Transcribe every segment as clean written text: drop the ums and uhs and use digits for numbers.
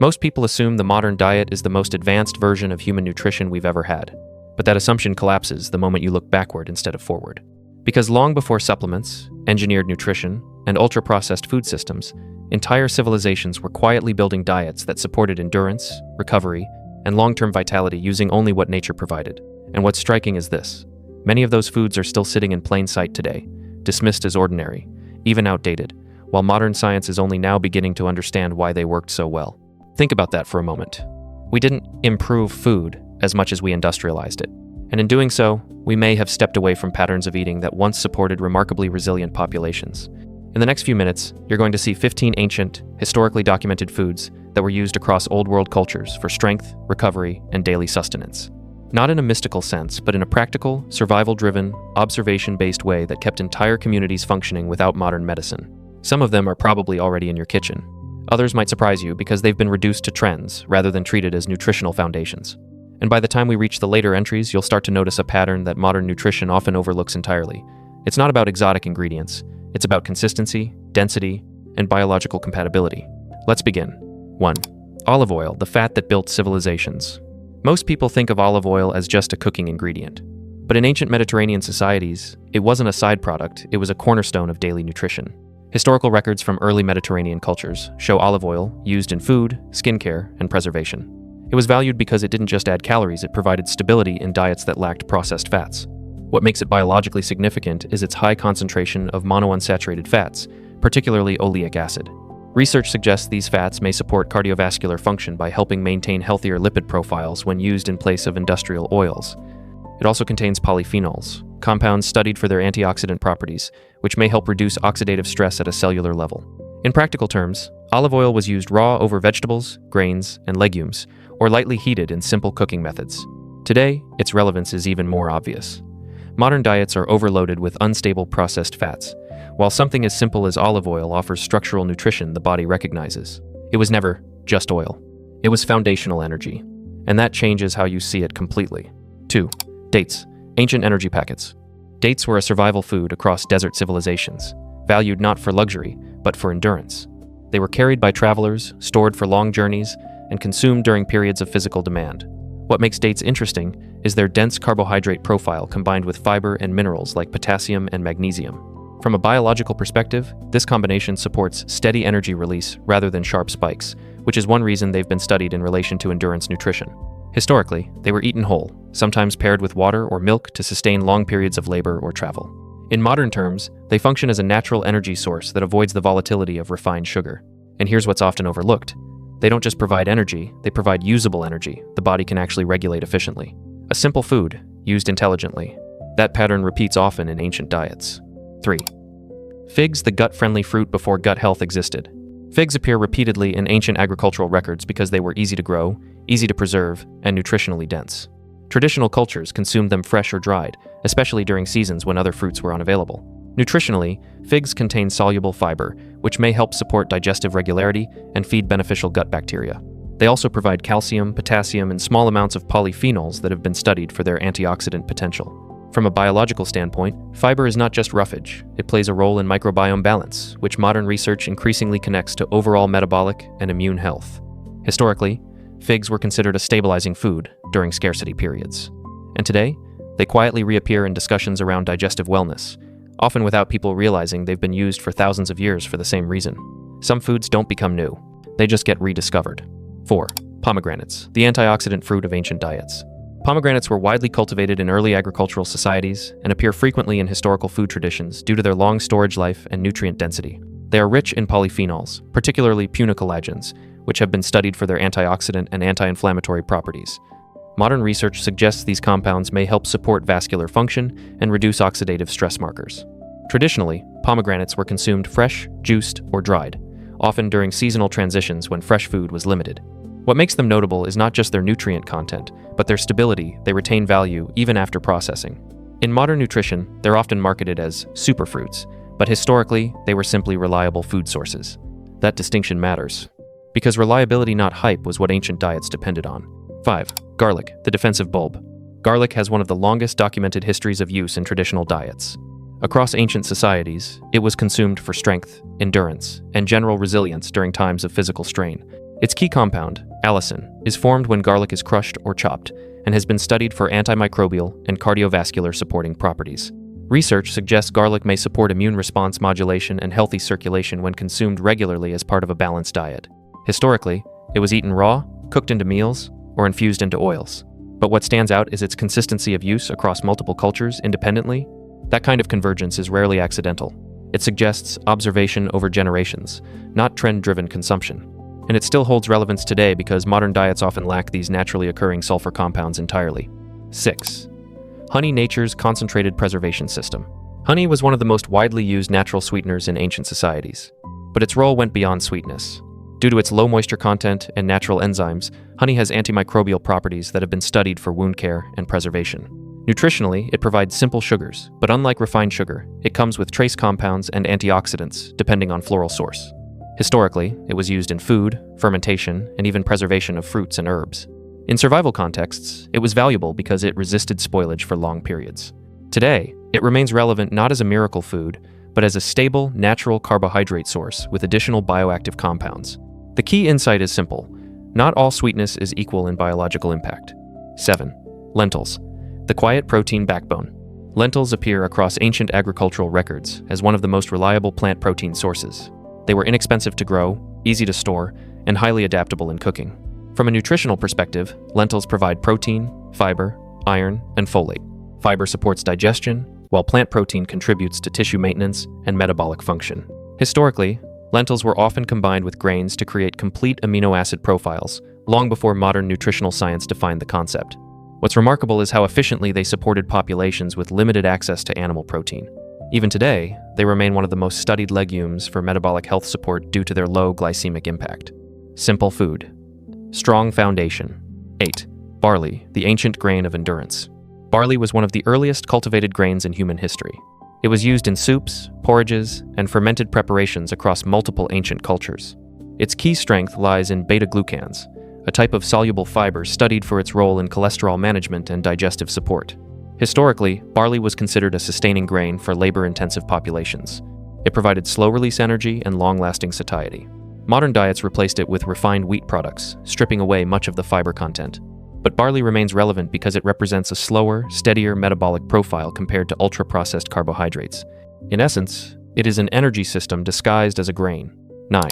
Most people assume the modern diet is the most advanced version of human nutrition we've ever had, but that assumption collapses the moment you look backward instead of forward. Because long before supplements, engineered nutrition, and ultra-processed food systems, entire civilizations were quietly building diets that supported endurance, recovery, and long-term vitality using only what nature provided. And what's striking is this: many of those foods are still sitting in plain sight today, dismissed as ordinary, even outdated, while modern science is only now beginning to understand why they worked so well. Think about that for a moment. We didn't improve food as much as we industrialized it. And in doing so, we may have stepped away from patterns of eating that once supported remarkably resilient populations. In the next few minutes, you're going to see 15 ancient, historically documented foods that were used across old world cultures for strength, recovery, and daily sustenance. Not in a mystical sense, but in a practical, survival-driven, observation-based way that kept entire communities functioning without modern medicine. Some of them are probably already in your kitchen. Others might surprise you because they've been reduced to trends rather than treated as nutritional foundations. And by the time we reach the later entries, you'll start to notice a pattern that modern nutrition often overlooks entirely. It's not about exotic ingredients. It's about consistency, density, and biological compatibility. Let's begin. 1. Olive oil, the fat that built civilizations. Most people think of olive oil as just a cooking ingredient. But in ancient Mediterranean societies, it wasn't a side product, it was a cornerstone of daily nutrition. Historical records from early Mediterranean cultures show olive oil used in food, skincare, and preservation. It was valued because it didn't just add calories, it provided stability in diets that lacked processed fats. What makes it biologically significant is its high concentration of monounsaturated fats, particularly oleic acid. Research suggests these fats may support cardiovascular function by helping maintain healthier lipid profiles when used in place of industrial oils. It also contains polyphenols, compounds studied for their antioxidant properties, which may help reduce oxidative stress at a cellular level. In practical terms, olive oil was used raw over vegetables, grains, and legumes, or lightly heated in simple cooking methods. Today, its relevance is even more obvious. Modern diets are overloaded with unstable processed fats, while something as simple as olive oil offers structural nutrition the body recognizes. It was never just oil. It was foundational energy, and that changes how you see it completely. 2. Dates, ancient energy packets. Dates were a survival food across desert civilizations, valued not for luxury, but for endurance. They were carried by travelers, stored for long journeys, and consumed during periods of physical demand. What makes dates interesting is their dense carbohydrate profile combined with fiber and minerals like potassium and magnesium. From a biological perspective, this combination supports steady energy release rather than sharp spikes, which is one reason they've been studied in relation to endurance nutrition. Historically, they were eaten whole, sometimes paired with water or milk to sustain long periods of labor or travel. In modern terms, they function as a natural energy source that avoids the volatility of refined sugar. And here's what's often overlooked. They don't just provide energy, they provide usable energy the body can actually regulate efficiently. A simple food, used intelligently. That pattern repeats often in ancient diets. 3. Figs, the gut-friendly fruit before gut health existed. Figs appear repeatedly in ancient agricultural records because they were easy to grow, easy to preserve, and nutritionally dense. Traditional cultures consumed them fresh or dried, especially during seasons when other fruits were unavailable. Nutritionally, figs contain soluble fiber, which may help support digestive regularity and feed beneficial gut bacteria. They also provide calcium, potassium, and small amounts of polyphenols that have been studied for their antioxidant potential. From a biological standpoint, fiber is not just roughage, it plays a role in microbiome balance, which modern research increasingly connects to overall metabolic and immune health. Historically, figs were considered a stabilizing food during scarcity periods. And today, they quietly reappear in discussions around digestive wellness, often without people realizing they've been used for thousands of years for the same reason. Some foods don't become new, they just get rediscovered. 4. Pomegranates, the antioxidant fruit of ancient diets. Pomegranates were widely cultivated in early agricultural societies and appear frequently in historical food traditions due to their long storage life and nutrient density. They are rich in polyphenols, particularly punicolagens, which have been studied for their antioxidant and anti-inflammatory properties. Modern research suggests these compounds may help support vascular function and reduce oxidative stress markers. Traditionally, pomegranates were consumed fresh, juiced, or dried, often during seasonal transitions when fresh food was limited. What makes them notable is not just their nutrient content, but their stability. They retain value even after processing. In modern nutrition, they're often marketed as superfruits, but historically, they were simply reliable food sources. That distinction matters, because reliability, not hype, was what ancient diets depended on. 5. Garlic, the defensive bulb. Garlic has one of the longest documented histories of use in traditional diets. Across ancient societies, it was consumed for strength, endurance, and general resilience during times of physical strain. Its key compound, allicin, is formed when garlic is crushed or chopped and has been studied for antimicrobial and cardiovascular supporting properties. Research suggests garlic may support immune response modulation and healthy circulation when consumed regularly as part of a balanced diet. Historically, it was eaten raw, cooked into meals, or infused into oils. But what stands out is its consistency of use across multiple cultures independently. That kind of convergence is rarely accidental. It suggests observation over generations, not trend-driven consumption. And it still holds relevance today because modern diets often lack these naturally occurring sulfur compounds entirely. 6. Honey, nature's concentrated preservation system. Honey was one of the most widely used natural sweeteners in ancient societies, but its role went beyond sweetness. Due to its low moisture content and natural enzymes, honey has antimicrobial properties that have been studied for wound care and preservation. Nutritionally, it provides simple sugars, but unlike refined sugar, it comes with trace compounds and antioxidants, depending on floral source. Historically, it was used in food, fermentation, and even preservation of fruits and herbs. In survival contexts, it was valuable because it resisted spoilage for long periods. Today, it remains relevant not as a miracle food, but as a stable, natural carbohydrate source with additional bioactive compounds. The key insight is simple. Not all sweetness is equal in biological impact. 7. Lentils. The quiet protein backbone. Lentils appear across ancient agricultural records as one of the most reliable plant protein sources. They were inexpensive to grow, easy to store, and highly adaptable in cooking. From a nutritional perspective, lentils provide protein, fiber, iron, and folate. Fiber supports digestion, while plant protein contributes to tissue maintenance and metabolic function. Historically, lentils were often combined with grains to create complete amino acid profiles, long before modern nutritional science defined the concept. What's remarkable is how efficiently they supported populations with limited access to animal protein. Even today, they remain one of the most studied legumes for metabolic health support due to their low glycemic impact. Simple food. Strong foundation. 8. Barley, the ancient grain of endurance. Barley was one of the earliest cultivated grains in human history. It was used in soups, porridges, and fermented preparations across multiple ancient cultures. Its key strength lies in beta-glucans, a type of soluble fiber studied for its role in cholesterol management and digestive support. Historically, barley was considered a sustaining grain for labor-intensive populations. It provided slow-release energy and long-lasting satiety. Modern diets replaced it with refined wheat products, stripping away much of the fiber content. But barley remains relevant because it represents a slower, steadier metabolic profile compared to ultra-processed carbohydrates. In essence, it is an energy system disguised as a grain. 9.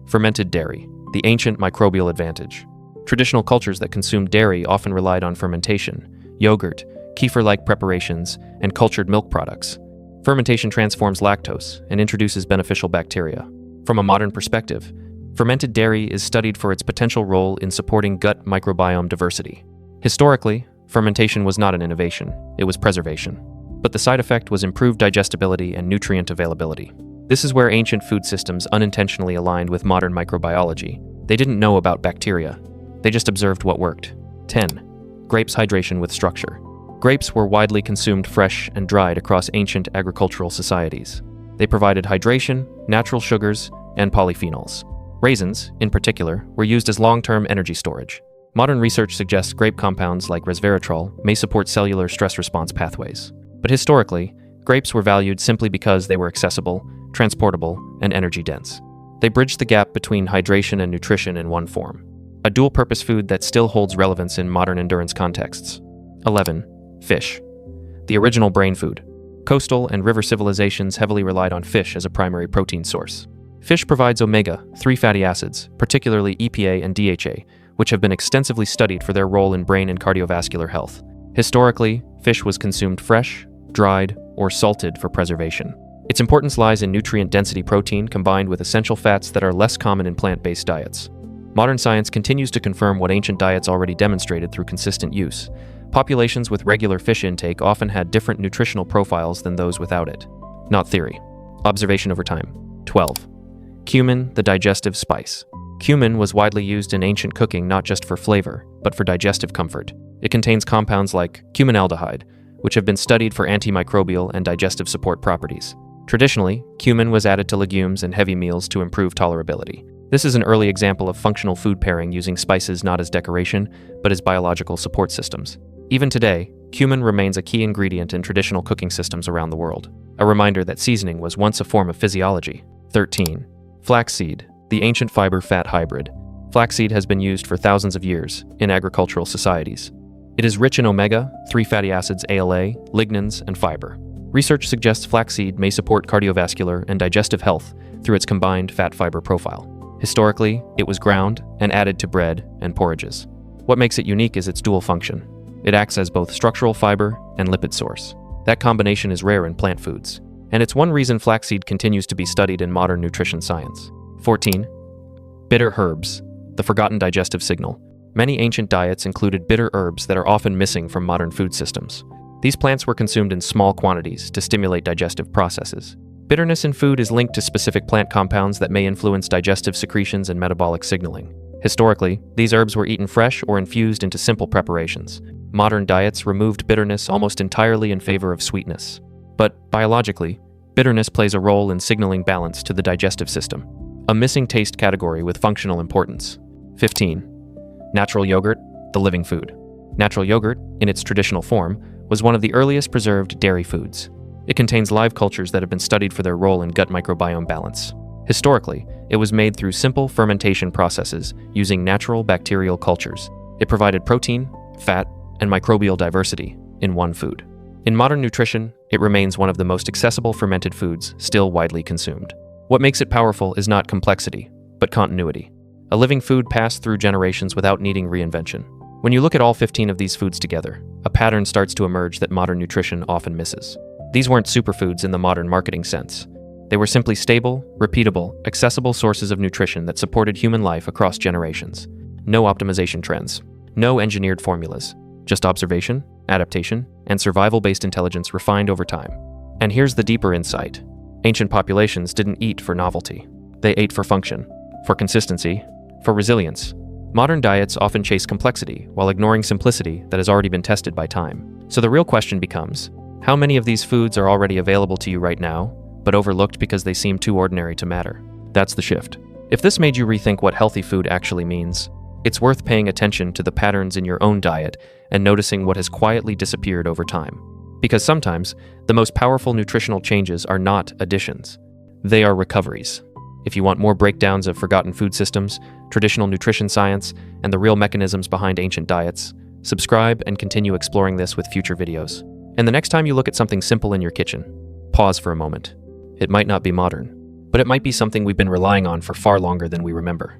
Fermented dairy, the ancient microbial advantage. Traditional cultures that consumed dairy often relied on fermentation, yogurt, kefir-like preparations, and cultured milk products. Fermentation transforms lactose and introduces beneficial bacteria. From a modern perspective, fermented dairy is studied for its potential role in supporting gut microbiome diversity. Historically, fermentation was not an innovation, it was preservation. But the side effect was improved digestibility and nutrient availability. This is where ancient food systems unintentionally aligned with modern microbiology. They didn't know about bacteria. They just observed what worked. 10. Grapes hydration with structure. Grapes were widely consumed fresh and dried across ancient agricultural societies. They provided hydration, natural sugars, and polyphenols. Raisins, in particular, were used as long-term energy storage. Modern research suggests grape compounds like resveratrol may support cellular stress response pathways. But historically, grapes were valued simply because they were accessible, transportable, and energy-dense. They bridged the gap between hydration and nutrition in one form. A dual-purpose food that still holds relevance in modern endurance contexts. 11. Fish. The original brain food. Coastal and river civilizations heavily relied on fish as a primary protein source. Fish provides omega-3 fatty acids, particularly EPA and DHA, which have been extensively studied for their role in brain and cardiovascular health. Historically, fish was consumed fresh, dried, or salted for preservation. Its importance lies in nutrient-density protein combined with essential fats that are less common in plant-based diets. Modern science continues to confirm what ancient diets already demonstrated through consistent use. Populations with regular fish intake often had different nutritional profiles than those without it. Not theory. Observation over time. 12. Cumin, the digestive spice. Cumin was widely used in ancient cooking not just for flavor, but for digestive comfort. It contains compounds like cuminaldehyde, which have been studied for antimicrobial and digestive support properties. Traditionally, cumin was added to legumes and heavy meals to improve tolerability. This is an early example of functional food pairing using spices not as decoration, but as biological support systems. Even today, cumin remains a key ingredient in traditional cooking systems around the world, a reminder that seasoning was once a form of physiology. 13. Flaxseed, the ancient fiber-fat hybrid. Flaxseed has been used for thousands of years in agricultural societies. It is rich in omega-3 fatty acids ALA, lignans, and fiber. Research suggests flaxseed may support cardiovascular and digestive health through its combined fat-fiber profile. Historically, it was ground and added to bread and porridges. What makes it unique is its dual function. It acts as both structural fiber and lipid source. That combination is rare in plant foods, and it's one reason flaxseed continues to be studied in modern nutrition science. 14. Bitter herbs, the forgotten digestive signal. Many ancient diets included bitter herbs that are often missing from modern food systems. These plants were consumed in small quantities to stimulate digestive processes. Bitterness in food is linked to specific plant compounds that may influence digestive secretions and metabolic signaling. Historically, these herbs were eaten fresh or infused into simple preparations. Modern diets removed bitterness almost entirely in favor of sweetness. But biologically, bitterness plays a role in signaling balance to the digestive system, a missing taste category with functional importance. 15. Natural yogurt, the living food. Natural yogurt, in its traditional form, was one of the earliest preserved dairy foods. It contains live cultures that have been studied for their role in gut microbiome balance. Historically, it was made through simple fermentation processes using natural bacterial cultures. It provided protein, fat, and microbial diversity in one food. In modern nutrition, it remains one of the most accessible fermented foods still widely consumed. What makes it powerful is not complexity, but continuity. A living food passed through generations without needing reinvention. When you look at all 15 of these foods together, a pattern starts to emerge that modern nutrition often misses. These weren't superfoods in the modern marketing sense. They were simply stable, repeatable, accessible sources of nutrition that supported human life across generations. No optimization trends, no engineered formulas, just observation, adaptation, and survival-based intelligence refined over time. And here's the deeper insight. Ancient populations didn't eat for novelty. They ate for function, for consistency, for resilience. Modern diets often chase complexity while ignoring simplicity that has already been tested by time. So the real question becomes, how many of these foods are already available to you right now, but overlooked because they seem too ordinary to matter? That's the shift. If this made you rethink what healthy food actually means, it's worth paying attention to the patterns in your own diet and noticing what has quietly disappeared over time. Because sometimes, the most powerful nutritional changes are not additions. They are recoveries. If you want more breakdowns of forgotten food systems, traditional nutrition science, and the real mechanisms behind ancient diets, subscribe and continue exploring this with future videos. And the next time you look at something simple in your kitchen, pause for a moment. It might not be modern, but it might be something we've been relying on for far longer than we remember.